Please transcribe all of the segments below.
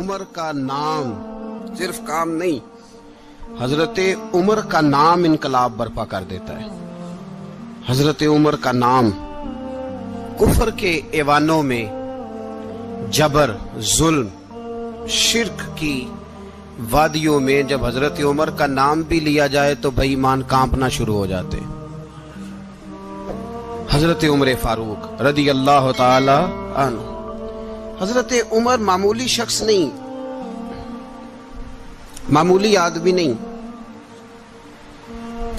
عمر کا نام صرف کام نہیں، حضرت عمر کا نام انقلاب برپا کر دیتا ہے۔ حضرت عمر کا نام کفر کے ایوانوں میں جبر، ظلم، شرک کی وادیوں میں جب حضرت عمر کا نام بھی لیا جائے تو بے ایمان کانپنا شروع ہو جاتے۔ حضرت عمر فاروق رضی اللہ تعالی عنہ، حضرت عمر معمولی شخص نہیں، معمولی آدمی نہیں۔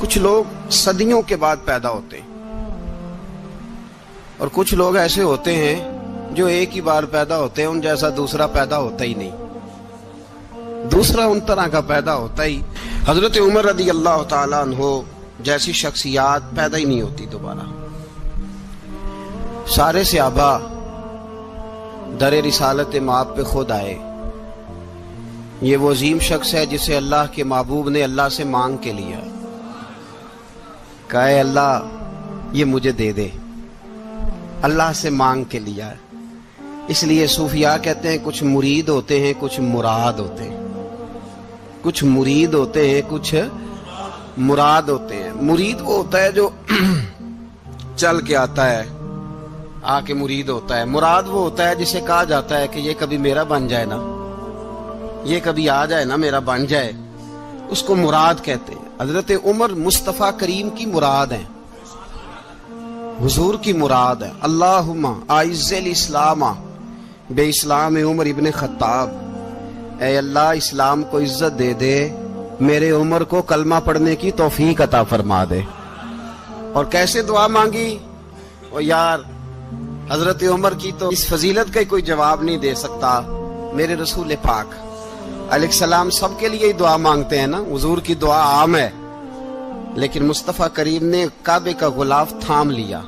کچھ لوگ صدیوں کے بعد پیدا ہوتے ہیں اور کچھ لوگ ایسے ہوتے ہیں جو ایک ہی بار پیدا ہوتے ہیں، ان جیسا دوسرا پیدا ہوتا ہی نہیں، دوسرا ان طرح کا پیدا ہوتا ہی۔ حضرت عمر رضی اللہ تعالی عنہ جیسی شخصیات پیدا ہی نہیں ہوتی دوبارہ۔ سارے صحابہ در رسالت مآب پہ خود آئے۔ یہ وہ عظیم شخص ہے جسے اللہ کے محبوب نے اللہ سے مانگ کے لیا، کہا اے اللہ یہ مجھے دے دے، اللہ سے مانگ کے لیا۔ اس لیے صوفیاء کہتے ہیں کچھ مرید ہوتے ہیں، کچھ مراد ہوتے ہیں، کچھ مرید ہوتے ہیں، کچھ مراد ہوتے ہیں۔ مرید وہ ہوتا ہے جو چل کے آتا ہے، آ کے مرید ہوتا ہے۔ مراد وہ ہوتا ہے جسے کہا جاتا ہے کہ یہ کبھی میرا بن جائے نا، یہ کبھی آ جائے نا، میرا بن جائے، اس کو مراد کہتے ہیں۔ حضرت عمر مصطفیٰ کریم کی مراد ہیں، حضور کی مراد ہے۔ اللہم اعز الاسلام بے اسلام عمر ابن خطاب، اے اللہ اسلام کو عزت دے دے، میرے عمر کو کلمہ پڑھنے کی توفیق عطا فرما دے۔ اور کیسے دعا مانگی؟ او یار حضرت عمر کی تو اس فضیلت کا کوئی جواب نہیں دے سکتا، میرے رسول پاک علیہ السلام سب کے لیے ہی دعا مانگتے ہیں نا، حضور کی دعا عام ہے، لیکن مصطفیٰ کریم نے کعبے کا غلاف تھام لیا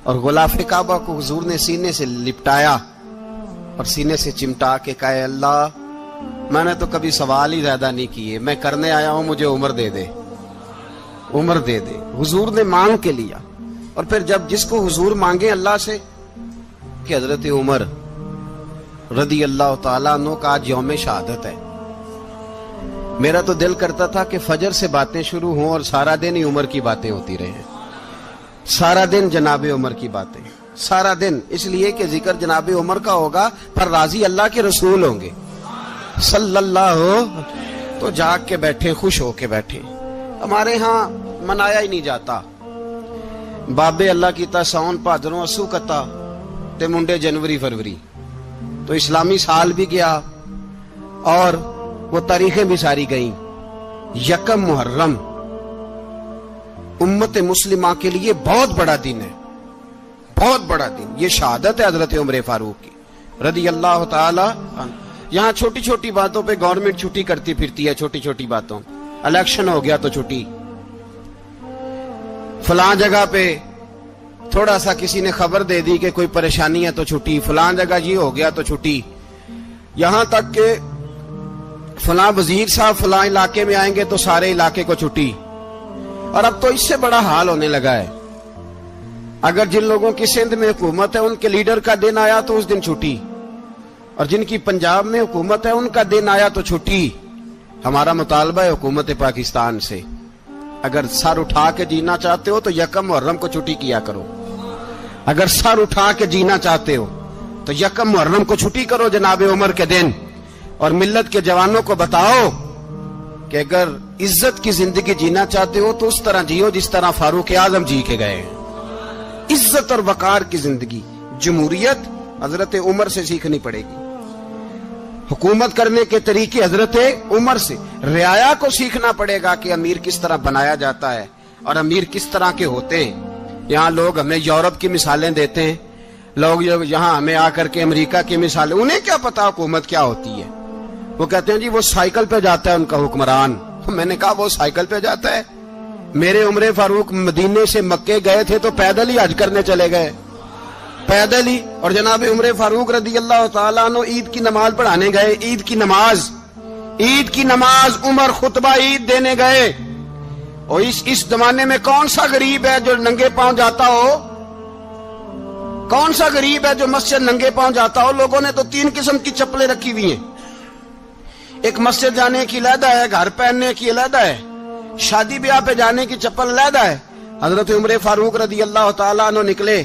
اور غلاف کعبہ کو حضور نے سینے سے لپٹایا اور سینے سے چمٹا کے کہا اے اللہ میں نے تو کبھی سوال ہی زیادہ نہیں کیے، میں کرنے آیا ہوں، مجھے عمر دے دے، عمر دے دے۔ حضور نے مانگ کے لیا۔ اور پھر جب جس کو حضور مانگے اللہ سے کہ حضرت عمر رضی اللہ تعالیٰ عنہ کا آج یوم شہادت ہے، میرا تو دل کرتا تھا کہ فجر سے باتیں شروع ہوں اور سارا دن ہی عمر کی باتیں ہوتی رہیں، سارا دن جناب عمر کی باتیں، سارا دن، اس لیے کہ ذکر جناب عمر کا ہوگا پر راضی اللہ کے رسول ہوں گے صلی اللہ، تو جاگ کے بیٹھے، خوش ہو کے بیٹھے۔ ہمارے ہاں منایا ہی نہیں جاتا، بابے اللہ کی تا ساون بھادروں اسو کتا تے منڈے جنوری فروری، تو اسلامی سال بھی گیا اور وہ تاریخیں بھی ساری گئیں۔ یکم محرم امت مسلمہ کے لیے بہت بڑا دن ہے، بہت بڑا دن، یہ شہادت ہے حضرت عمر فاروق کی رضی اللہ تعالی عنہ۔ یہاں چھوٹی چھوٹی باتوں پہ گورنمنٹ چھٹی کرتی پھرتی ہے، چھوٹی چھوٹی باتوں، الیکشن ہو گیا تو چھٹی، فلاں جگہ پہ تھوڑا سا کسی نے خبر دے دی کہ کوئی پریشانی ہے تو چھٹی، فلاں جگہ یہ ہو گیا تو چھٹی، یہاں تک کہ فلاں وزیر صاحب فلاں علاقے میں آئیں گے تو سارے علاقے کو چھٹی۔ اور اب تو اس سے بڑا حال ہونے لگا ہے، اگر جن لوگوں کی سندھ میں حکومت ہے ان کے لیڈر کا دن آیا تو اس دن چھٹی، اور جن کی پنجاب میں حکومت ہے ان کا دن آیا تو چھٹی۔ ہمارا مطالبہ ہے حکومت پاکستان سے، اگر سر اٹھا کے جینا چاہتے ہو تو یکم محرم کو چھٹی کیا کرو، اگر سر اٹھا کے جینا چاہتے ہو تو یکم محرم کو چھٹی کرو جناب عمر کے دن، اور ملت کے جوانوں کو بتاؤ کہ اگر عزت کی زندگی جینا چاہتے ہو تو اس طرح جیو جس طرح فاروق اعظم جی کے گئے ہیں، عزت اور وقار کی زندگی۔ جمہوریت حضرت عمر سے سیکھنی پڑے گی، حکومت کرنے کے طریقے حضرت عمر سے، رعایا کو سیکھنا پڑے گا کہ امیر کس طرح بنایا جاتا ہے اور امیر کس طرح کے ہوتے ہیں۔ یہاں لوگ ہمیں یورپ کی مثالیں دیتے ہیں، لوگ یہاں ہمیں آ کر کے امریکہ کی مثالیں، انہیں کیا پتا حکومت کیا ہوتی ہے، وہ کہتے ہیں جی وہ سائیکل پہ جاتا ہے ان کا حکمران۔ میں نے کہا وہ سائیکل پہ جاتا ہے؟ میرے عمر فاروق مدینے سے مکے گئے تھے تو پیدل ہی حج کرنے چلے گئے، پیدل ہی، اور جناب عمر فاروق رضی اللہ تعالیٰ عنہ عید کی نماز پڑھانے گئے، عید کی نماز عمر خطبہ عید دینے گئے۔ اور اس زمانے میں کون سا غریب ہے جو ننگے پاؤں جاتا ہو؟ کون سا غریب ہے جو مسجد ننگے پاؤں جاتا ہو؟ لوگوں نے تو 3 قسم کی چپلیں رکھی ہوئی ہیں، ایک مسجد جانے کی علیحدہ ہے، گھر پہننے کی علیحدہ ہے، شادی بیاہ پہ جانے کی چپل علیحدہ ہے۔ حضرت عمر فاروق رضی اللہ تعالیٰ عنہ نکلے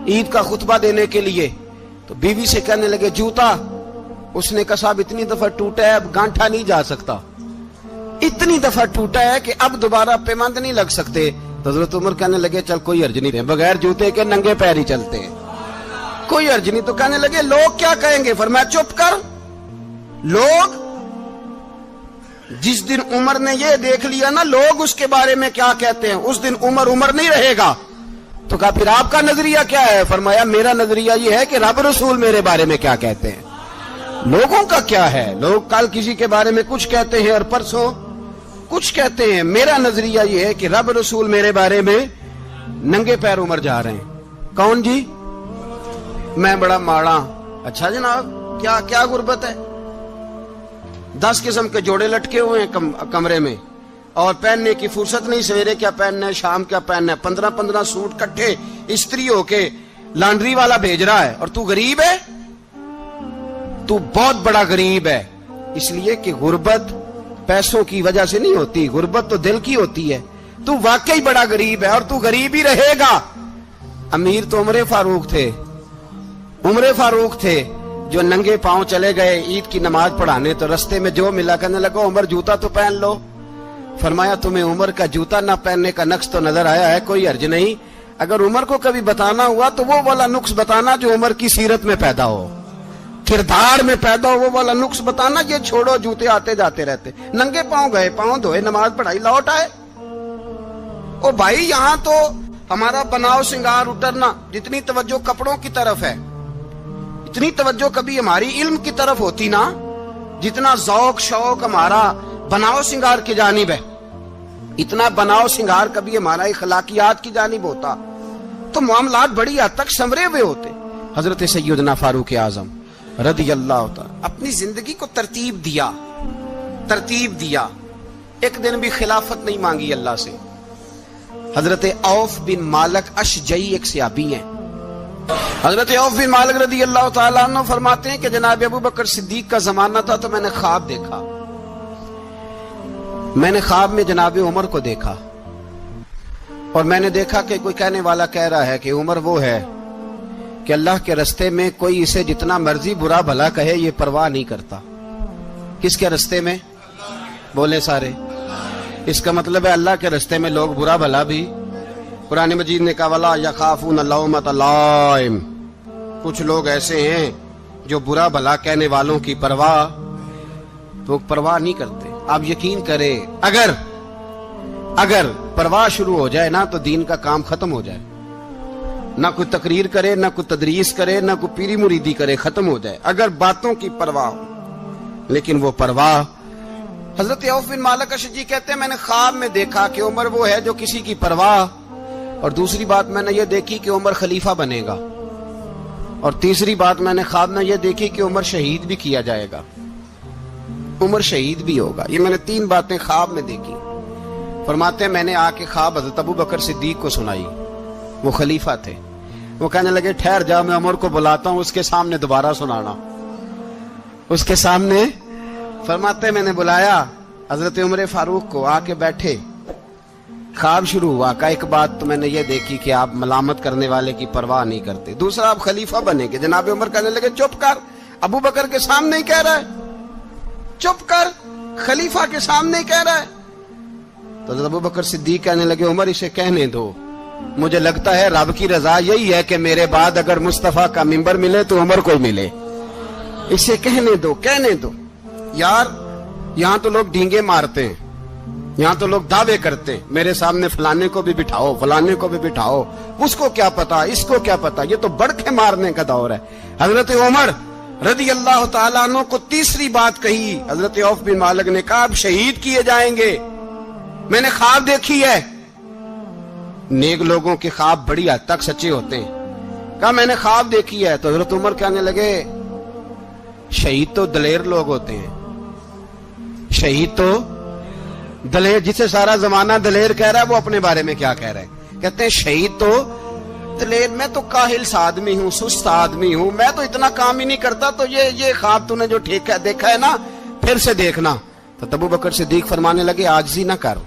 عید کا خطبہ دینے کے لیے، تو بیوی سے کہنے لگے جوتا، اس نے کہا صاحب اتنی دفعہ ٹوٹا ہے اب گانٹھا نہیں جا سکتا، اتنی دفعہ ٹوٹا ہے کہ اب دوبارہ پیمند نہیں لگ سکتے۔ تو حضرت عمر کہنے لگے چل کوئی حرج نہیں، بغیر جوتے کے ننگے پیر ہی چلتے ہیں، کوئی حرج نہیں۔ تو کہنے لگے لوگ کیا کہیں گے؟ فرمایا چپ کر، لوگ جس دن عمر نے یہ دیکھ لیا نا لوگ اس کے بارے میں کیا کہتے ہیں، اس دن عمر نہیں رہے گا۔ تو کہا پھر آپ کا نظریہ کیا ہے؟ فرمایا میرا نظریہ یہ ہے کہ رب رسول میرے بارے میں کیا کہتے ہیں، لوگوں کا کیا ہے؟ لوگ کل کسی کے بارے میں کچھ کہتے ہیں اور پرسوں کچھ کہتے ہیں، میرا نظریہ یہ ہے کہ رب رسول میرے بارے میں ننگے پیر عمر جا رہے ہیں۔ کون جی؟ میں بڑا ماڑا۔ اچھا جناب، کیا غربت ہے؟ 10 قسم کے جوڑے لٹکے ہوئے ہیں کمرے میں، اور پہننے کی فرصت نہیں، سویرے کیا پہننا ہے، شام کیا پہننا ہے، 15 سوٹ کٹھے استری ہو کے لانڈری والا بھیج رہا ہے، اور تو غریب ہے، تو بہت بڑا غریب ہے۔ اس لیے کہ غربت پیسوں کی وجہ سے نہیں ہوتی، غربت تو دل کی ہوتی ہے۔ تو واقعی بڑا غریب ہے اور تو غریب ہی رہے گا۔ امیر تو عمر فاروق تھے جو ننگے پاؤں چلے گئے عید کی نماز پڑھانے، تو رستے میں جو ملا کہنے لگا عمر جوتا تو پہن لو۔ فرمایا تمہیں عمر کا جوتا نہ پہننے کا نقص تو نظر آیا ہے، کوئی حرج نہیں، اگر عمر کو کبھی بتانا ہوا تو وہ والا نقص بتانا جو عمر کی سیرت میں پیدا ہو، کردار میں پیدا ہو، وہ والا نقص بتانا، یہ چھوڑو جوتے آتے جاتے رہتے۔ ننگے پاؤں گئے، پاؤں دھوئے، نماز پڑھائی، لوٹ آئے۔ او بھائی یہاں تو ہمارا بناؤ سنگار اترنا، جتنی توجہ کپڑوں کی طرف ہے اتنی توجہ کبھی ہماری علم کی طرف ہوتی نا، جتنا ذوق شوق ہمارا بناؤ سنگار کی جانب ہے، اتنا بناؤ سنگار کبھی ہمارا اخلاقیات کی جانب ہوتا تو معاملات بڑی حد تک سنورے ہوئے ہوتے۔ حضرت سیدنا فاروق اعظم رضی اللہ تعالی اپنی زندگی کو ترتیب دیا، ایک دن بھی خلافت نہیں مانگی اللہ سے۔ حضرت عوف بن مالک اشجعی ایک صحابی ہیں، حضرت عوف بن مالک رضی اللہ تعالیٰ عنہ فرماتے ہیں کہ جناب ابو بکر صدیق کا زمانہ تھا تو میں نے خواب دیکھا، میں نے خواب میں جناب عمر کو دیکھا، اور میں نے دیکھا کہ کوئی کہنے والا کہہ رہا ہے کہ عمر وہ ہے کہ اللہ کے رستے میں کوئی اسے جتنا مرضی برا بھلا کہے یہ پرواہ نہیں کرتا۔ کس کے رستے میں؟ بولے سارے۔ اس کا مطلب ہے اللہ کے رستے میں لوگ برا بھلا بھی، قرآن مجید نے کہا وَلَا يَخَافُونَ لَوْمَةَ لَائِمٍ، کچھ لوگ ایسے ہیں جو برا بھلا کہنے والوں کی پرواہ نہیں کرتے۔ آپ یقین کرے اگر پرواہ شروع ہو جائے نا تو دین کا کام ختم ہو جائے، نہ کوئی تقریر کرے، نہ کوئی تدریس کرے، نہ کوئی پیری مریدی کرے، ختم ہو جائے اگر باتوں کی پرواہ ہو۔ لیکن وہ پرواہ، حضرت عوف بن مالک اشجعی کہتے ہیں میں نے خواب میں دیکھا کہ عمر وہ ہے جو کسی کی پرواہ، اور دوسری بات میں نے یہ دیکھی کہ عمر خلیفہ بنے گا، اور تیسری بات میں نے خواب میں یہ دیکھی کہ عمر شہید بھی کیا جائے گا، عمر شہید بھی ہوگا۔ یہ میں نے 3 باتیں خواب میں دیکھی۔ فرماتے ہیں میں نے آ کے خواب حضرت ابو بکر صدیق کو سنائی، وہ خلیفہ تھے، وہ کہنے لگے ٹھہر جا میں عمر کو بلاتا ہوں، اس کے سامنے دوبارہ سنانا، اس کے سامنے۔ فرماتے ہیں میں نے بلایا حضرت عمر فاروق کو، آ کے بیٹھے، خواب شروع ہوا۔ کا ایک بات تو میں نے یہ دیکھی کہ آپ ملامت کرنے والے کی پرواہ نہیں کرتے، دوسرا آپ خلیفہ بنے گے۔ جناب عمر کہنے لگے چپ کر، ابو بکر کے سامنے ہی کہہ رہا ہے، چپ کر، خلیفہ کے سامنے ہی کہہ رہا ہے۔ تو حضرت ابو بکر صدیق کہنے لگے عمر اسے کہنے دو، مجھے لگتا ہے رب کی رضا یہی ہے کہ میرے بعد اگر مصطفیٰ کا منبر ملے تو عمر کو ملے، اسے کہنے دو۔ یار یہاں تو لوگ ڈینگے مارتے ہیں، یہاں تو لوگ دعوے کرتے ہیں میرے سامنے فلانے کو بھی بٹھاؤ، فلانے کو بھی بٹھاؤ، اس کو کیا پتا، اس کو کیا پتا، یہ تو بڑکے مارنے کا دور ہے۔ حضرت عمر رضی اللہ تعالیٰ عنہ کو تیسری بات کہی، حضرت عوف بن مالک نے کہا آپ شہید کیے جائیں گے، میں نے خواب دیکھی ہے۔ نیک لوگوں کے خواب بڑی حد تک سچے ہوتے ہیں، کہا میں نے خواب دیکھی ہے۔ تو حضرت عمر کہنے لگے شہید تو دلیر لوگ ہوتے ہیں، شہید تو دلیر، جسے سارا زمانہ دلیر کہہ رہا ہے وہ اپنے بارے میں کیا کہہ رہا ہے؟ کہتے ہیں شہید تو میں تو کاہل آدمی ہوں، سست آدمی ہوں، میں تو اتنا کام ہی نہیں کرتا، تو یہ خواب تو نے جو دیکھا ہے نا پھر سے دیکھنا۔ تو ابو بکر صدیق فرمانے لگے عاجزی نہ کر،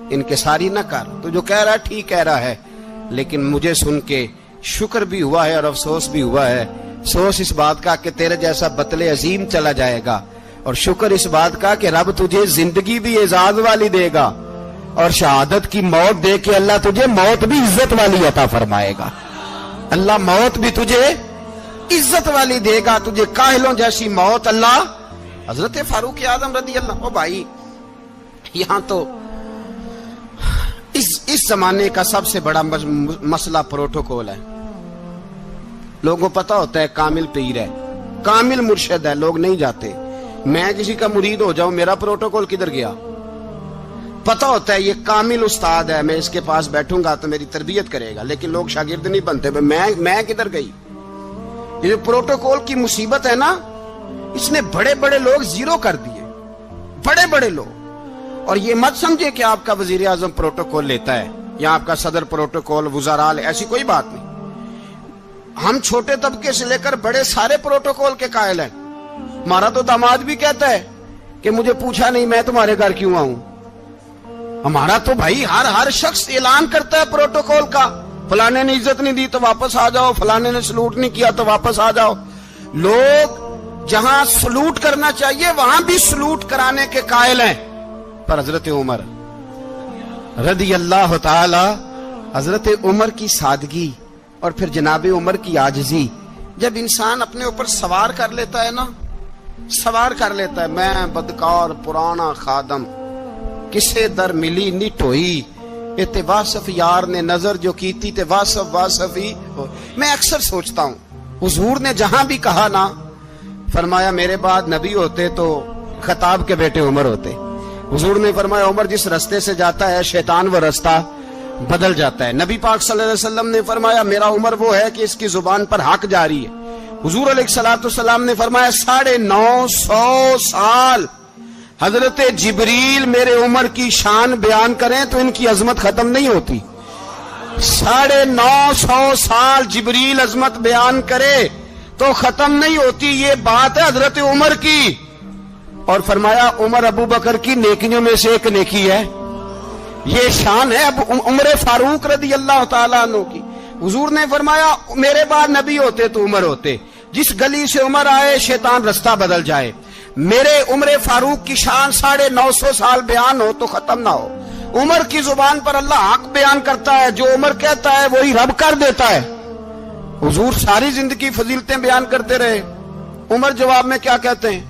انکساری نہ کر، تو جو کہہ رہا ہے ٹھیک کہہ رہا ہے، لیکن مجھے سن کے شکر بھی ہوا ہے اور افسوس بھی ہوا ہے۔ افسوس اس بات کا کہ تیرے جیسا بطل عظیم چلا جائے گا، اور شکر اس بات کا کہ رب تجھے زندگی بھی اعزاز والی دے گا، اور شہادت کی موت دے کے اللہ تجھے موت بھی عزت والی عطا فرمائے گا۔ اللہ موت بھی تجھے عزت والی دے گا، تجھے کاہلوں جیسی موت اللہ۔ حضرت فاروق اعظم رضی اللہ، او بھائی یہاں تو اس زمانے کا سب سے بڑا مسئلہ پروٹوکول ہے۔ لوگوں کو پتا ہوتا ہے کامل پیر ہے، کامل مرشد ہے، لوگ نہیں جاتے۔ میں کسی کا مرید ہو جاؤں، میرا پروٹوکول کدھر گیا؟ پتا ہوتا ہے یہ کامل استاد ہے، میں اس کے پاس بیٹھوں گا تو میری تربیت کرے گا، لیکن لوگ شاگرد نہیں بنتے۔ میں کدھر گئی؟ یہ جو پروٹوکول کی مصیبت ہے نا، اس نے بڑے بڑے لوگ زیرو کر دیے، بڑے بڑے لوگ۔ اور یہ مت سمجھے کہ آپ کا وزیر اعظم پروٹوکول لیتا ہے یا آپ کا صدر پروٹوکول، وزراء، ایسی کوئی بات نہیں۔ ہم چھوٹے طبقے سے لے کر بڑے سارے پروٹوکول کے قائل ہیں۔ ہمارا تو داماد بھی کہتا ہے کہ مجھے پوچھا نہیں میں تمہارے گھر کیوں آؤں۔ ہمارا تو بھائی ہر شخص اعلان کرتا ہے پروٹوکول کا، فلانے نے عزت نہیں دی تو واپس آ جاؤ، فلانے نے سلوٹ نہیں کیا تو واپس آ جاؤ۔ لوگ جہاں سلوٹ کرنا چاہیے وہاں بھی سلوٹ کرانے کے قائل ہیں۔ پر حضرت عمر رضی اللہ تعالی، حضرت عمر کی سادگی اور پھر جناب عمر کی عاجزی، جب انسان اپنے اوپر سوار کر لیتا ہے نا، سوار کر لیتا ہے، میں بدکار پرانا خادم، کسے در ملی نٹ ہوئی، تے واصف یار نے نظر جو کیتی تے واصف ہی۔ میں اکثر سوچتا ہوں حضور نے جہاں بھی کہا نا، فرمایا میرے بعد نبی ہوتے تو خطاب کے بیٹے عمر ہوتے۔ حضور نے فرمایا عمر جس رستے سے جاتا ہے شیطان وہ رستہ بدل جاتا ہے۔ نبی پاک صلی اللہ علیہ وسلم نے فرمایا میرا عمر وہ ہے کہ اس کی زبان پر حق جاری ہے۔ حضور علیہ الصلوۃ والسلام نے فرمایا 950 سال حضرت جبریل میرے عمر کی شان بیان کریں تو ان کی عظمت ختم نہیں ہوتی۔ 950 سال جبریل عظمت بیان کرے تو ختم نہیں ہوتی۔ یہ بات ہے حضرت عمر کی، اور فرمایا عمر ابو بکر کی نیکیوں میں سے ایک نیکی ہے، یہ شان ہے اب عمر فاروق رضی اللہ تعالیٰ عنہ کی۔ حضور نے فرمایا میرے بعد نبی ہوتے تو عمر ہوتے، جس گلی سے عمر آئے شیطان رستہ بدل جائے۔ میرے عمر فاروق کی شان 950 سال بیان ہو تو ختم نہ ہو۔ عمر کی زبان پر اللہ حق بیان کرتا ہے، جو عمر کہتا ہے وہی رب کر دیتا ہے۔ حضور ساری زندگی فضیلتیں بیان کرتے رہے، عمر جواب میں کیا کہتے ہیں؟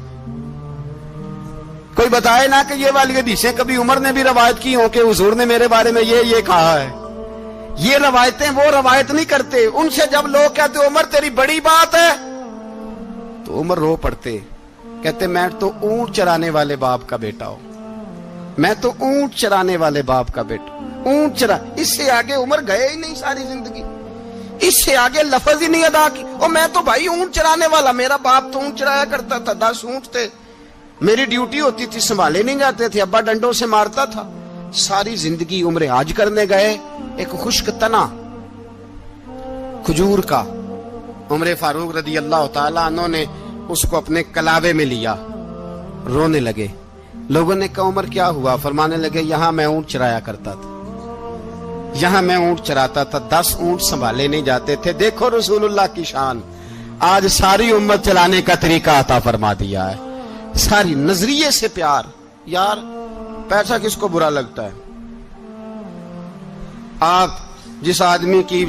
کوئی بتائے نا کہ یہ والی حدیثیں کبھی عمر نے بھی روایت کی ہوں کہ حضور نے میرے بارے میں یہ کہا ہے۔ یہ روایتیں وہ روایت نہیں کرتے، ان سے جب لوگ کہتے عمر تیری بڑی بات ہے تو عمر رو پڑتے، کہتے میں تو اونٹ چرانے والے باپ کا بیٹا ہوں، میں تو اونٹ چرانے والے باپ کا بیٹا، اونٹ چرا۔ اس سے آگے عمر گئے ہی نہیں ساری زندگی، اس سے آگے لفظ ہی نہیں ادا کی۔ اور میں تو بھائی اونٹ چرانے والا، میرا باپ تو اونٹ چرایا کرتا تھا، 10 اونٹ تھے، میری ڈیوٹی ہوتی تھی، سنبھالے نہیں جاتے تھے، ابا ڈنڈوں سے مارتا تھا۔ ساری زندگی عمر حج کرنے گئے، ایک خشک تنا کھجور کا عمر فاروق رضی اللہ تعالیٰ عنہ نے اس کو اپنے کلاوے میں لیا، رونے لگے۔ لوگوں نے کہا عمر کیا ہوا؟ فرمانے لگے یہاں میں اونٹ چرایا کرتا تھا، یہاں میں اونٹ چراتا تھا، 10 اونٹ سنبھالے نہیں جاتے تھے۔ دیکھو رسول اللہ کی شان، آج ساری امت چلانے کا طریقہ عطا فرما دیا ہے، ساری نظریے سے پیار۔ یار پیسہ کس کو برا لگتا ہے؟ آپ جس آدمی کی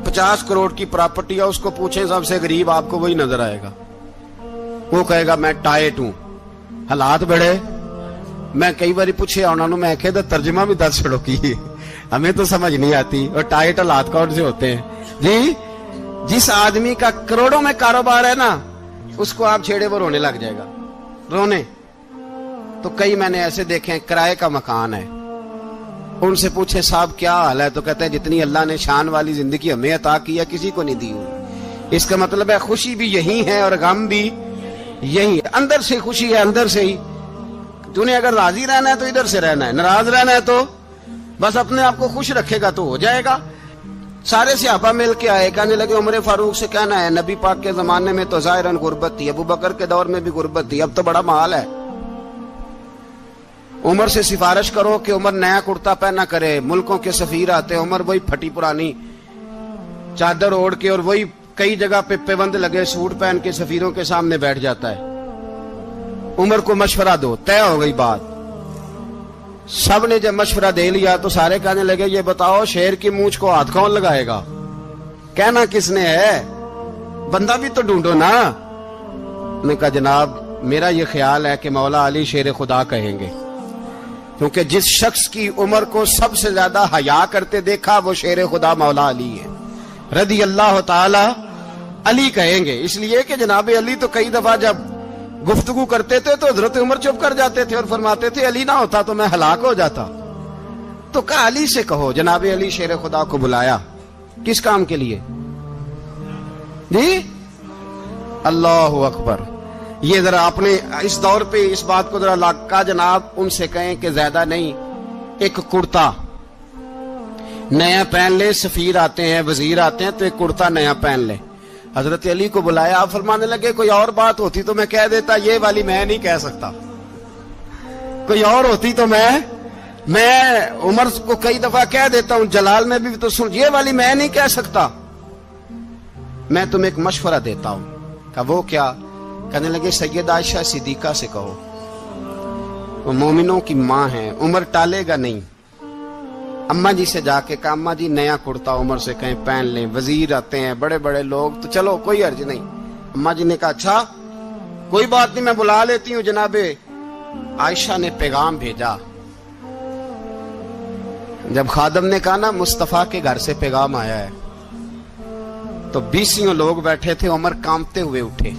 50 کروڑ کی پراپرٹی ہے اس کو پوچھیں سب سے غریب، آپ کو وہی نظر آئے گا، وہ کہے گا میں ٹائٹ ہوں۔ حالات بڑے، میں کئی باری پوچھے انہوں نے، میں کہتا ترجمہ بھی 10 چھڑو کی، ہمیں تو سمجھ نہیں آتی، اور ٹائٹ حالات کون سے ہوتے ہیں جی؟ جس آدمی کا کروڑوں میں کاروبار ہے نا، اس کو آپ چھیڑے وہ رونے لگ جائے گا، رونے۔ تو کئی میں نے ایسے دیکھے ہیں کرائے کا مکان ہے، ان سے پوچھے صاحب کیا حال ہے، تو کہتے ہیں جتنی اللہ نے شان والی زندگی ہمیں عطا کی ہے کسی کو نہیں دی ہوئی۔ اس کا مطلب ہے خوشی بھی یہی ہے اور غم بھی یہی ہے، اندر سے خوشی ہے، اندر سے ہی۔ تو نے اگر راضی رہنا ہے تو ادھر سے رہنا ہے، ناراض رہنا ہے تو بس اپنے آپ کو خوش رکھے گا تو ہو جائے گا۔ سارے صحابہ مل کے آئے، کہنے لگے عمر فاروق سے کہنا ہے نبی پاک کے زمانے میں تو ظاہراً غربت تھی، ابو بکر کے دور میں بھی غربت تھی، اب تو بڑا مال ہے، عمر سے سفارش کرو کہ عمر نیا کرتا پہنا کرے۔ ملکوں کے سفیر آتے، عمر وہی پھٹی پرانی چادر اوڑھ کے اور وہی کئی جگہ پہ پیوند لگے سوٹ پہن کے سفیروں کے سامنے بیٹھ جاتا ہے۔ عمر کو مشورہ دو، طے ہو گئی بات۔ سب نے جب مشورہ دے لیا تو سارے کہنے لگے یہ بتاؤ شیر کی مونچھ کو ہاتھ کون لگائے گا؟ کہنا کس نے ہے؟ بندہ بھی تو ڈھونڈو نا۔ انہوں نے کہا جناب میرا یہ خیال ہے کہ مولا علی شیر خدا کہیں گے، کیونکہ جس شخص کی عمر کو سب سے زیادہ حیا کرتے دیکھا وہ شیر خدا مولا علی ہے رضی اللہ تعالی علی کہیں گے، اس لیے کہ جناب علی تو کئی دفعہ جب گفتگو کرتے تھے تو حضرت عمر چپ کر جاتے تھے اور فرماتے تھے علی نہ ہوتا تو میں ہلاک ہو جاتا، تو کہا علی سے کہو۔ جناب علی شیر خدا کو بلایا، کس کام کے لیے؟ جی اللہ اکبر۔ یہ ذرا آپ نے اس دور پہ اس بات کو ذرا کہا جناب ان سے کہیں کہ زیادہ نہیں، ایک کرتا نیا پہن لے، سفیر آتے ہیں وزیر آتے ہیں تو ایک کرتا نیا پہن لے۔ حضرت علی کو بلایا، آپ فرمانے لگے کوئی اور بات ہوتی تو میں کہہ دیتا، یہ والی میں نہیں کہہ سکتا، کوئی اور ہوتی تو میں عمر کو کئی دفعہ کہہ دیتا ہوں، جلال میں بھی تو سن، یہ والی میں نہیں کہہ سکتا، میں تمہیں ایک مشورہ دیتا ہوں۔ کہا وہ کیا؟ کہنے لگے سید عائشہ صدیقہ سے کہو، وہ مومنوں کی ماں ہیں، عمر ٹالے گا نہیں۔ اماں جی سے جا کے کہا اماں جی نیا کرتا عمر سے کہیں پہن لیں، وزیر آتے ہیں بڑے بڑے لوگ تو چلو کوئی حرج نہیں۔ اماں جی نے کہا اچھا کوئی بات نہیں میں بلا لیتی ہوں۔ جناب عائشہ نے پیغام بھیجا، جب خادم نے کہا نا مصطفیٰ کے گھر سے پیغام آیا ہے تو 20 لوگ بیٹھے تھے، عمر کانپتے ہوئے اٹھے،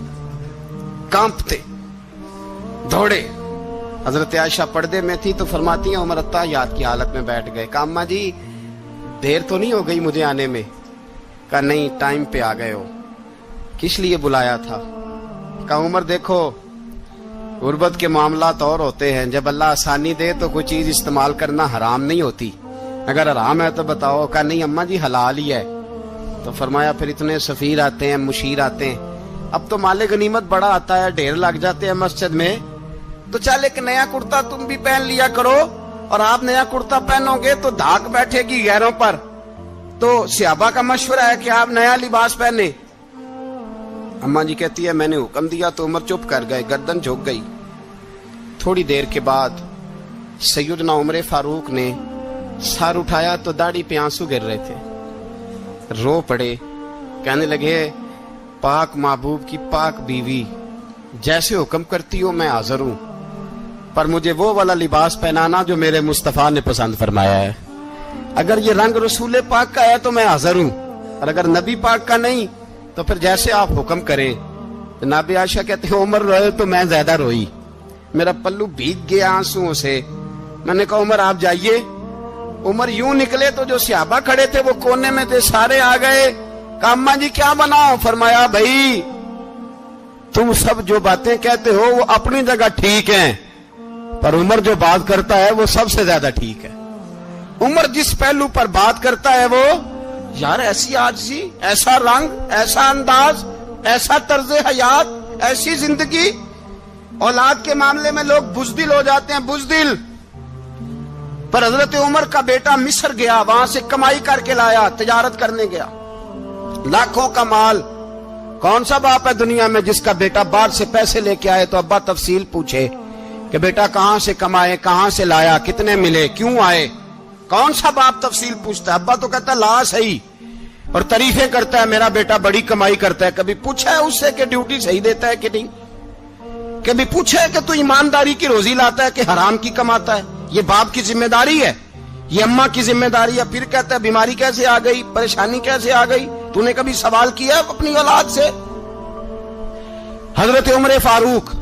کانپتے دوڑے۔ حضرت عائشہ پردے میں تھی تو فرماتی ہیں عمر اتحیات کی حالت میں بیٹھ گئے۔ کہا اماں جی دیر تو نہیں ہو گئی مجھے آنے میں؟ کہا نہیں ٹائم پہ آ گئے ہو، کس لیے بلایا تھا؟ کہا عمر دیکھو غربت کے معاملات اور ہوتے ہیں، جب اللہ آسانی دے تو کوئی چیز استعمال کرنا حرام نہیں ہوتی، اگر حرام ہے تو بتاؤ۔ کہا نہیں اماں جی حلال ہی ہے۔ تو فرمایا پھر اتنے سفیر آتے ہیں مشیر آتے ہیں، اب تو مال غنیمت بڑا آتا ہے، ڈھیر لگ جاتے ہیں مسجد میں، تو چل ایک نیا کرتا تم بھی پہن لیا کرو، اور آپ نیا کرتا پہنو گے تو دھاک بیٹھے گی غیروں پر۔ تو صحابہ کا مشورہ ہے کہ آپ نیا لباس پہنے۔ اماں جی کہتی ہے میں نے حکم دیا تو عمر چپ کر گئے، گردن جھک گئی۔ تھوڑی دیر کے بعد سیدنا عمر فاروق نے سر اٹھایا تو داڑھی پہ آنسو گر رہے تھے، رو پڑے، کہنے لگے پاک محبوب کی پاک بیوی جیسے حکم کرتی ہو میں حاضر ہوں، پر مجھے وہ والا لباس پہنانا جو میرے مصطفیٰ نے پسند فرمایا ہے، اگر یہ رنگ رسول پاک کا ہے تو میں حاضر ہوں، اور اگر نبی پاک کا نہیں تو پھر جیسے آپ حکم کریں۔ جناب عائشہ کہتے ہیں عمر روئے تو میں زیادہ روئی، میرا پلو بھیگ گیا آنسوؤں سے۔ میں نے کہا عمر آپ جائیے۔ عمر یوں نکلے تو جو صحابہ کھڑے تھے وہ کونے میں تھے، سارے آ گئے۔ کہا اماں جی کیا بناؤ؟ فرمایا بھائی تم سب جو باتیں کہتے ہو وہ اپنی جگہ ٹھیک ہیں، پر عمر جو بات کرتا ہے وہ سب سے زیادہ ٹھیک ہے۔ عمر جس پہلو پر بات کرتا ہے وہ یار ایسی عاجزی، ایسا رنگ، ایسا انداز، ایسا طرز حیات، ایسی زندگی، اولاد کے معاملے میں لوگ بزدل ہو جاتے ہیں، بزدل۔ پر حضرت عمر کا بیٹا مصر گیا، وہاں سے کمائی کر کے لایا، تجارت کرنے گیا، لاکھوں کا مال۔ کون سا باپ ہے دنیا میں جس کا بیٹا باہر سے پیسے لے کے آئے تو ابا تفصیل پوچھے کہ بیٹا کہاں سے کمائے، کہاں سے لایا، کتنے ملے، کیوں آئے؟ کون سا باپ تفصیل پوچھتا ہے؟ ابا تو کہتا ہے لا صحیح، اور تعریفیں کرتا ہے میرا بیٹا بڑی کمائی کرتا ہے۔ کبھی پوچھا ہے اس سے کہ ڈیوٹی صحیح دیتا ہے کہ نہیں؟ کبھی پوچھا ہے کہ تو ایمانداری کی روزی لاتا ہے کہ حرام کی کماتا ہے؟ یہ باپ کی ذمہ داری ہے، یہ اماں کی ذمہ داری ہے۔ پھر کہتا ہے بیماری کیسے آ گئی، پریشانی کیسے آ گئی؟ تو نے کبھی سوال کیا اپنی اولاد سے؟ حضرت عمر فاروق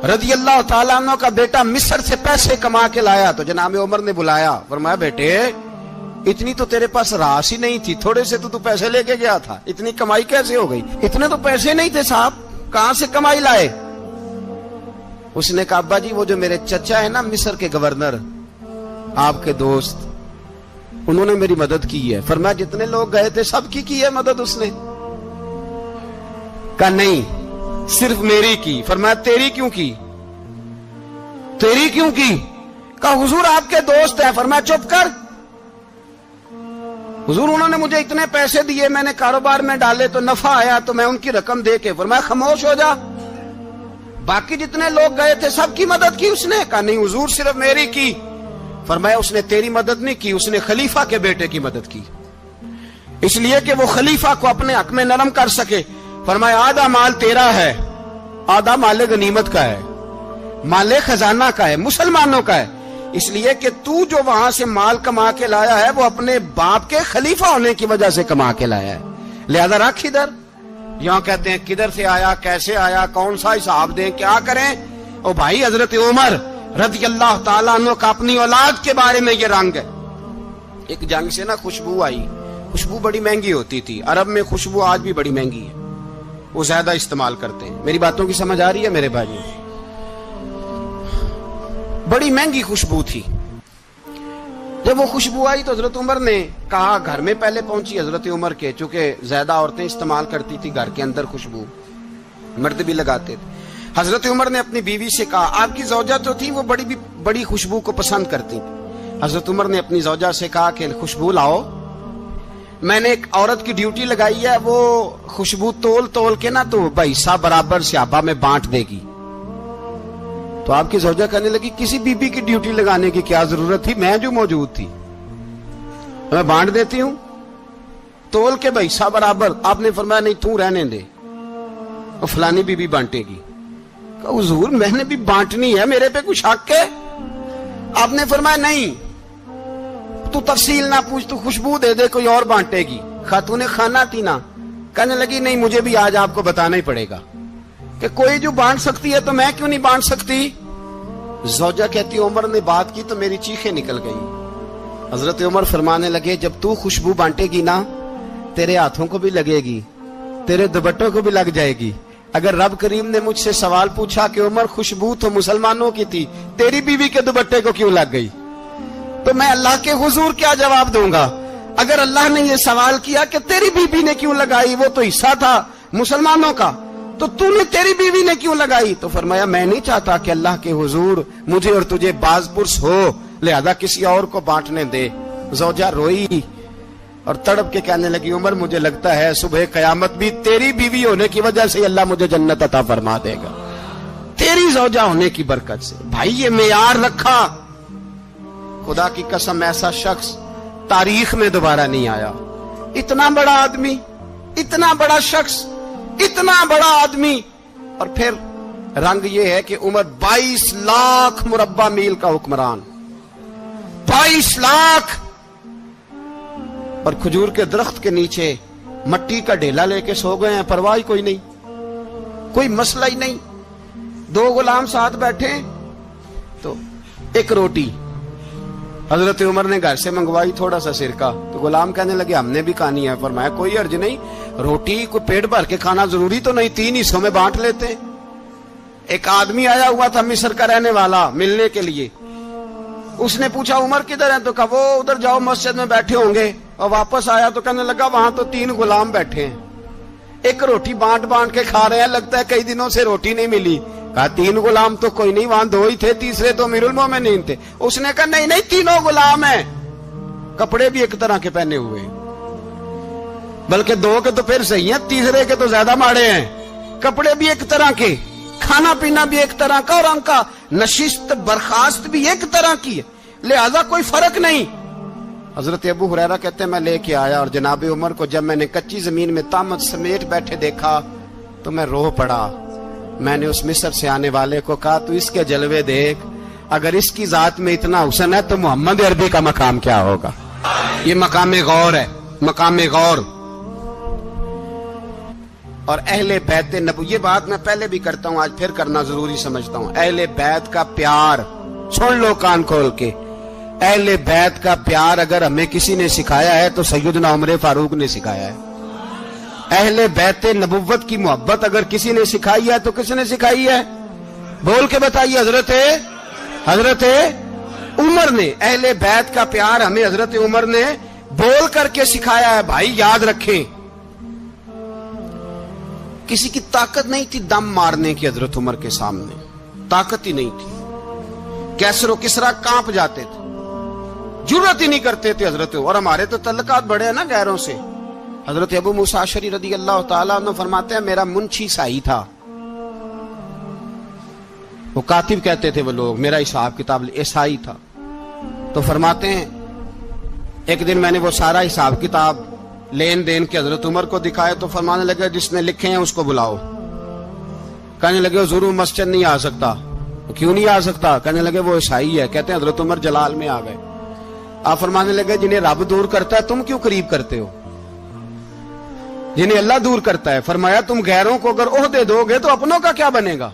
رضی اللہ تعالیٰ عنہ کا بیٹا مصر سے پیسے کما کے لایا تو جناب عمر نے بلایا، فرمایا بیٹے اتنی تو تیرے پاس راس ہی نہیں تھی، تھوڑے سے تو پیسے لے کے گیا تھا، اتنی کمائی کیسے ہو گئی؟ اتنے تو پیسے نہیں تھے صاحب، کہاں سے کمائی لائے؟ اس نے کہا ابا جی وہ جو میرے چچا ہے نا مصر کے گورنر، آپ کے دوست، انہوں نے میری مدد کی ہے. فرمایا جتنے لوگ گئے تھے سب کی ہے مدد اس نے؟ کہا نہیں صرف میری کی. فرمایا تیری کیوں کی؟ تیری کیوں کی؟ کہا حضور آپ کے دوست ہیں. فرمایا چپ کر حضور انہوں نے مجھے اتنے پیسے دیے, میں نے کاروبار میں ڈالے تو نفع آیا تو میں ان کی رقم دے کے. فرمایا خاموش ہو جا, باقی جتنے لوگ گئے تھے سب کی مدد کی اس نے؟ کہا نہیں حضور صرف میری کی. فرمایا اس نے تیری مدد نہیں کی, اس نے خلیفہ کے بیٹے کی مدد کی, اس لیے کہ وہ خلیفہ کو اپنے حق میں نرم کر سکے. فرمایا آدھا مال تیرا ہے, آدھا مال غنیمت کا ہے, مال خزانہ کا ہے, مسلمانوں کا ہے, اس لیے کہ تو جو وہاں سے مال کما کے لایا ہے وہ اپنے باپ کے خلیفہ ہونے کی وجہ سے کما کے لایا ہے, لہذا رکھ ادھر. یہاں کہتے ہیں کدھر سے آیا, کیسے آیا, کون سا حساب دیں, کیا کریں؟ او بھائی حضرت عمر رضی اللہ تعالیٰ عنہ کا اپنی اولاد کے بارے میں یہ رنگ ہے. ایک جنگ سے نا خوشبو آئی, خوشبو بڑی مہنگی ہوتی تھی, عرب میں خوشبو آج بھی بڑی مہنگی ہے, وہ زیادہ استعمال کرتے ہیں. میری باتوں کی سمجھ آ رہی ہے میرے بھائی؟ بڑی مہنگی خوشبو تھی. جب وہ خوشبو آئی تو حضرت عمر نے کہا, گھر میں پہلے پہنچی حضرت عمر کے, چونکہ زیادہ عورتیں استعمال کرتی تھی گھر کے اندر خوشبو, مرد بھی لگاتے تھے. حضرت عمر نے اپنی بیوی سے کہا, آپ کی زوجہ تو تھی وہ بڑی خوشبو کو پسند کرتی تھی. حضرت عمر نے اپنی زوجہ سے کہا کہ خوشبو لاؤ, میں نے ایک عورت کی ڈیوٹی لگائی ہے, وہ خوشبو تول کے نا تو حصہ برابر صحابہ میں بانٹ دے گی. تو آپ کی زوجہ کہنے لگی کسی بی بی کی ڈیوٹی لگانے کی کیا ضرورت تھی, میں جو موجود تھی میں بانٹ دیتی ہوں تول کے حصہ برابر. آپ نے فرمایا نہیں تو رہنے دے, اور فلانی بی بی بانٹے گی. کہا حضور میں نے بھی بانٹنی ہے, میرے پہ کچھ حق ہے؟ آپ نے فرمایا نہیں تو تفصیل نہ پوچھ, تو خوشبو دے دے, کوئی اور بانٹے گی. خاتون خانہ تھی نا, کہنے لگی نہیں مجھے بھی آج آپ کو بتانا ہی پڑے گا کہ کوئی جو بانٹ سکتی ہے تو میں کیوں نہیں بانٹ سکتی. زوجہ کہتی عمر نے بات کی تو میری چیخیں نکل گئی. حضرت عمر فرمانے لگے جب تو خوشبو بانٹے گی نا تیرے ہاتھوں کو بھی لگے گی, تیرے دوپٹوں کو بھی لگ جائے گی. اگر رب کریم نے مجھ سے سوال پوچھا کہ عمر خوشبو تو مسلمانوں کی تھی, تیری بیوی کے دوپٹے کو کیوں لگ گئی, تو میں اللہ کے حضور کیا جواب دوں گا؟ اگر اللہ نے یہ سوال کیا کہ تیری بیوی نے کیوں لگائی, وہ تو حصہ تھا مسلمانوں کا, تو نے تیری بیوی نے کیوں لگائی؟ تو فرمایا میں نہیں چاہتا کہ اللہ کے حضور مجھے اور تجھے باز پرس ہو, لہذا کسی اور کو بانٹنے دے. زوجہ روئی اور تڑپ کے کہنے لگی عمر مجھے لگتا ہے صبح قیامت بھی تیری بیوی ہونے کی وجہ سے اللہ مجھے جنت عطا فرما دے گا, تیری زوجہ ہونے کی برکت سے. بھائی یہ معیار رکھا, خدا کی قسم ایسا شخص تاریخ میں دوبارہ نہیں آیا. اتنا بڑا آدمی, اتنا بڑا شخص, اتنا بڑا آدمی, اور پھر رنگ یہ ہے کہ عمر 22 لاکھ مربع میل کا حکمران, 22 لاکھ, اور کھجور کے درخت کے نیچے مٹی کا ڈھیلا لے کے سو گئے ہیں, پرواہ کوئی نہیں, کوئی مسئلہ ہی نہیں. 2 غلام ساتھ بیٹھے تو ایک روٹی حضرت عمر نے گھر سے منگوائی, تھوڑا سا سرکہ, تو غلام کہنے لگے ہم نے بھی کھانی ہے. فرمایا کوئی حرج نہیں, روٹی کو پیٹ بھر کے کھانا ضروری تو نہیں, 3 حصوں میں بانٹ لیتے. ایک آدمی آیا ہوا تھا مصر کا رہنے والا ملنے کے لیے, اس نے پوچھا عمر کدھر ہیں, تو کہا وہ ادھر جاؤ مسجد میں بیٹھے ہوں گے. اور واپس آیا تو کہنے لگا وہاں تو 3 غلام بیٹھے ہیں, ایک روٹی بانٹ کے کھا رہے ہیں, لگتا ہے کئی دنوں سے روٹی نہیں ملی. کہا 3 غلام تو کوئی نہیں, وہاں 2 ہی تھے, تیسرے تو امیر المومنین تھے. اس نے کہا نہیں 3 غلام ہیں, کپڑے بھی ایک طرح کے پہنے ہوئے, بلکہ 2 کے تو پھر صحیح ہیں, تیسرے کے تو زیادہ ماڑے ہیں. کپڑے بھی ایک طرح کے, کھانا پینا بھی ایک طرح کا, اور ان کا نشست برخاست بھی ایک طرح کی ہے, لہذا کوئی فرق نہیں. حضرت ابو ہریرہ کہتے ہیں میں لے کے آیا, اور جناب عمر کو جب میں نے کچی زمین میں تامت سمیٹ بیٹھے دیکھا تو میں رو پڑا. میں نے اس مصر سے آنے والے کو کہا تو اس کے جلوے دیکھ, اگر اس کی ذات میں اتنا حسن ہے تو محمد عربی کا مقام کیا ہوگا. یہ مقام غور ہے, مقام غور. اور اہل بیت نبو, یہ بات میں پہلے بھی کرتا ہوں, آج پھر کرنا ضروری سمجھتا ہوں. اہل بیت کا پیار سن لو کان کھول کے, اہل بیت کا پیار اگر ہمیں کسی نے سکھایا ہے تو سیدنا عمر فاروق نے سکھایا ہے. اہل بیت نبوت کی محبت اگر کسی نے سکھائی ہے تو کس نے سکھائی ہے؟ بول کے بتائیے. حضرت عمر نے، اہل بیت کا پیار ہمیں حضرت عمر نے بول کر کے سکھایا ہے. بھائی یاد رکھیں، کسی کی طاقت نہیں تھی دم مارنے کی حضرت عمر کے سامنے، طاقت ہی نہیں تھی. کیسر و کسرا کانپ جاتے تھے، جرأت ہی نہیں کرتے تھے حضرت. اور ہمارے تو تعلقات بڑے ہیں نا غیروں سے. حضرت ابو موسیٰ اشعری رضی اللہ تعالیٰ عنہ فرماتے ہیں میرا منشی عیسائی تھا. وہ کاتب کہتے تھے وہ لوگ، میرا حساب کتاب عیسائی تھا. تو فرماتے ہیں ایک دن میں نے وہ سارا حساب کتاب لین دین کے حضرت عمر کو دکھائے تو فرمانے لگے جس نے لکھے ہیں اس کو بلاؤ. کہنے لگے ضرور مسجد نہیں آ سکتا. کیوں نہیں آ سکتا؟ کہنے لگے وہ عیسائی ہے. کہتے ہیں حضرت عمر جلال میں آ گئے. آپ فرمانے لگے جنہیں رب دور کرتا ہے تم کیوں قریب کرتے ہو؟ جنہیں اللہ دور کرتا ہے. فرمایا تم غیروں کو اگر عہدے دو گے تو اپنوں کا کیا بنے گا؟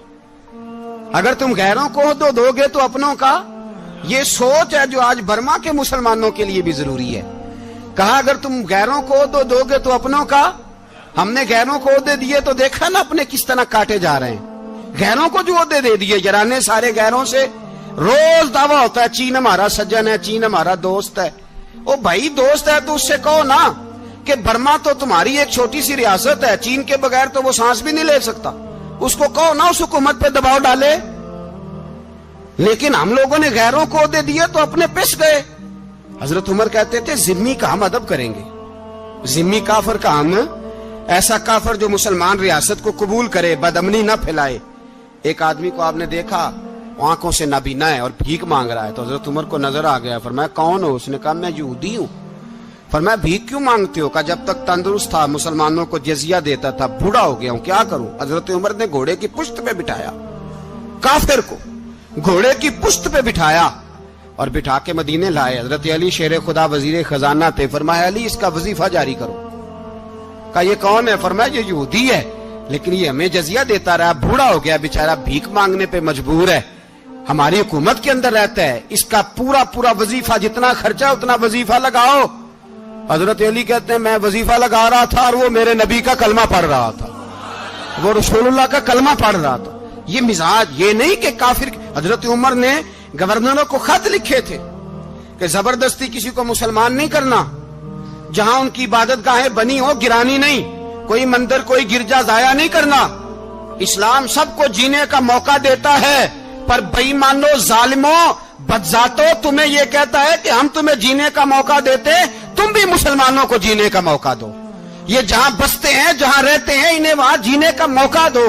اگر تم غیروں کو عہدے دو گے تو اپنوں کا. یہ سوچ ہے جو آج برما کے مسلمانوں کے لیے بھی ضروری ہے. کہا اگر تم غیروں کو عہدے دو گے تو اپنوں کا. ہم نے غیروں کو عہدے دیے تو دیکھا نا اپنے کس طرح کاٹے جا رہے ہیں. غیروں کو جو عہدے دے دیے یارانے سارے غیروں سے. روز دعویٰ ہوتا ہے چین ہمارا سجن ہے، چین ہمارا دوست ہے. او بھائی دوست ہے تو اس سے کہو نا کہ برما تو تمہاری ایک چھوٹی سی ریاست ہے، چین کے بغیر تو وہ سانس بھی نہیں لے سکتا. اس کو کہو نا اس حکومت پہ دباؤ ڈالے. لیکن ہم لوگوں نے غیروں کو عہدے دیے تو اپنے پس گئے. حضرت عمر کہتے تھے ذمی کا ہم ادب کریں گے. ذمی کافر کا ہم، ایسا کافر جو مسلمان ریاست کو قبول کرے، بدامنی نہ پھیلائے. ایک آدمی کو آپ نے دیکھا آنکھوں سے نابینا ہے اور بھیک مانگ رہا ہے. تو حضرت عمر کو نظر آ گیا. فرمایا کون ہو؟ اس نے کہا میں یہودی ہوں. فرمایا بھیک کیوں مانگتے ہو؟ کہا جب تک تندرست تھا مسلمانوں کو جزیہ دیتا تھا، بوڑھا ہو گیا ہوں کیا کروں. حضرت عمر نے گھوڑے کی پشت پہ بٹھایا کافر کو، گھوڑے کی پشت پہ بٹھایا اور بٹھا کے مدینے لائے. حضرت علی شیر خدا وزیر خزانہ تھے. فرمایا علی اس کا وظیفہ جاری کرو. کہا یہ کون ہے؟ فرمایا یہ یہودی ہے لیکن یہ ہمیں جزیہ دیتا رہا، بوڑھا ہو گیا بیچارہ، بھیک مانگنے پہ مجبور ہے، ہماری حکومت کے اندر رہتا ہے، اس کا پورا وظیفہ جتنا خرچہ اتنا وظیفہ لگاؤ. حضرت علی کہتے ہیں میں وظیفہ لگا رہا تھا اور وہ میرے نبی کا کلمہ پڑھ رہا تھا، وہ رسول اللہ کا کلمہ پڑھ رہا تھا. یہ مزاج، یہ نہیں کہ کافر. حضرت عمر نے گورنروں کو خط لکھے تھے کہ زبردستی کسی کو مسلمان نہیں کرنا، جہاں ان کی عبادت گاہیں بنی ہو گرانی نہیں، کوئی مندر کوئی گرجا ضائع نہیں کرنا. اسلام سب کو جینے کا موقع دیتا ہے، پر بے ایمانوں، ظالموں، بدذاتوں تمہیں یہ کہتا ہے کہ ہم تمہیں جینے کا موقع دیتے، تم بھی مسلمانوں کو جینے کا موقع دو. یہ جہاں بستے ہیں جہاں رہتے ہیں انہیں وہاں جینے کا موقع دو،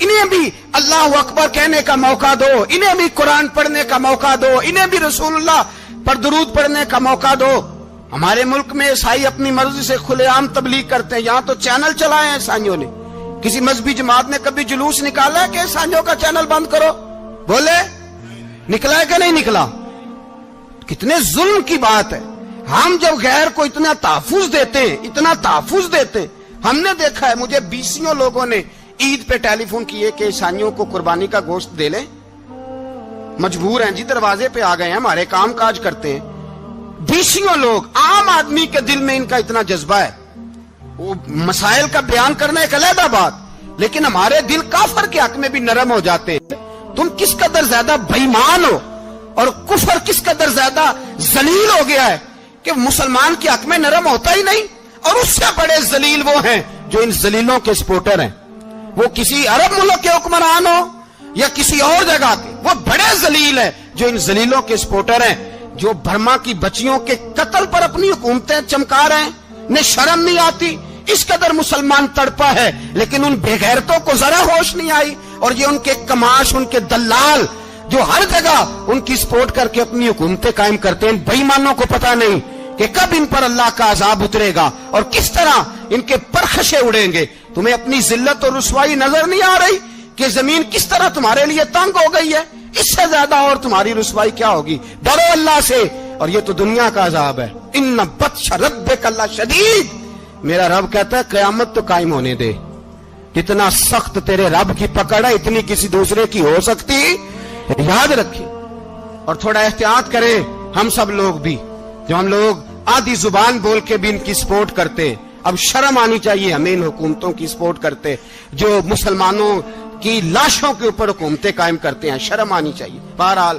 انہیں بھی اللہ اکبر کہنے کا موقع دو، انہیں بھی قرآن پڑھنے کا موقع دو، انہیں بھی رسول اللہ پر درود پڑھنے کا موقع دو. ہمارے ملک میں عیسائی اپنی مرضی سے کھلے عام تبلیغ کرتے ہیں. یہاں تو چینل چلائے ہیں عیسائیوں نے. کسی مذہبی جماعت نے کبھی جلوس نکالا ہے کہ عیسائیوں کا چینل بند کرو؟ بولے نکلا ہے کہ نہیں نکلا؟ کتنے ظلم کی بات ہے. ہم جب غیر کو اتنا تحفظ دیتے ہیں، اتنا تحفظ دیتے، ہم نے دیکھا ہے مجھے بیسیوں لوگوں نے عید پہ ٹیلی فون کیے کہ عیسائیوں کو قربانی کا گوشت دے لیں، مجبور ہیں جی، دروازے پہ آ گئے ہیں، ہمارے کام کاج کرتے ہیں. بیسیوں لوگ، عام آدمی کے دل میں ان کا اتنا جذبہ ہے. وہ مسائل کا بیان کرنا ایک علیحدہ بات، لیکن ہمارے دل کافر کے حق میں بھی نرم ہو جاتے ہیں. تم کس قدر زیادہ بےایمان ہو اور کفر کس قدر زیادہ ذلیل ہو گیا ہے کہ مسلمان کے حق میں نرم ہوتا ہی نہیں. اور اس سے بڑے ذلیل وہ ہیں جو ان ذلیلوں کے سپورٹر ہیں. وہ کسی عرب ملک کے حکمران ہو یا کسی اور جگہ کے، وہ بڑے ذلیل ہیں جو ان ذلیلوں کے سپورٹر ہیں، جو برما کی بچیوں کے قتل پر اپنی حکومتیں چمکا رہے ہیں. انہیں شرم نہیں آتی. اس قدر مسلمان تڑپا ہے لیکن ان بے غیرتوں کو ذرا ہوش نہیں آئی. اور یہ ان کے کماش، ان کے دلال جو ہر جگہ ان کی سپورٹ کر کے اپنی حکومتیں قائم کرتے ہیں، بے ایمانوں کو پتہ نہیں کہ کب ان پر اللہ کا عذاب اترے گا اور کس طرح ان کے پرخشے اڑیں گے. تمہیں اپنی ذلت اور رسوائی نظر نہیں آ رہی کہ زمین کس طرح تمہارے لیے تنگ ہو گئی ہے؟ اس سے زیادہ اور تمہاری رسوائی کیا ہوگی؟ ڈرو اللہ سے. اور یہ تو دنیا کا عذاب ہے. ان بطش ربک لشدید. میرا رب کہتا ہے قیامت تو قائم ہونے دے. جتنا سخت تیرے رب کی پکڑ ہے اتنی کسی دوسرے کی ہو سکتی. یاد رکھیں اور تھوڑا احتیاط کریں ہم سب لوگ بھی، جو ہم لوگ آدھی زبان بول کے بھی ان کی سپورٹ کرتے. اب شرم آنی چاہیے ہمیں ان حکومتوں کی سپورٹ کرتے جو مسلمانوں کی لاشوں کے اوپر حکومتیں قائم کرتے ہیں. شرم آنی چاہیے. بہرحال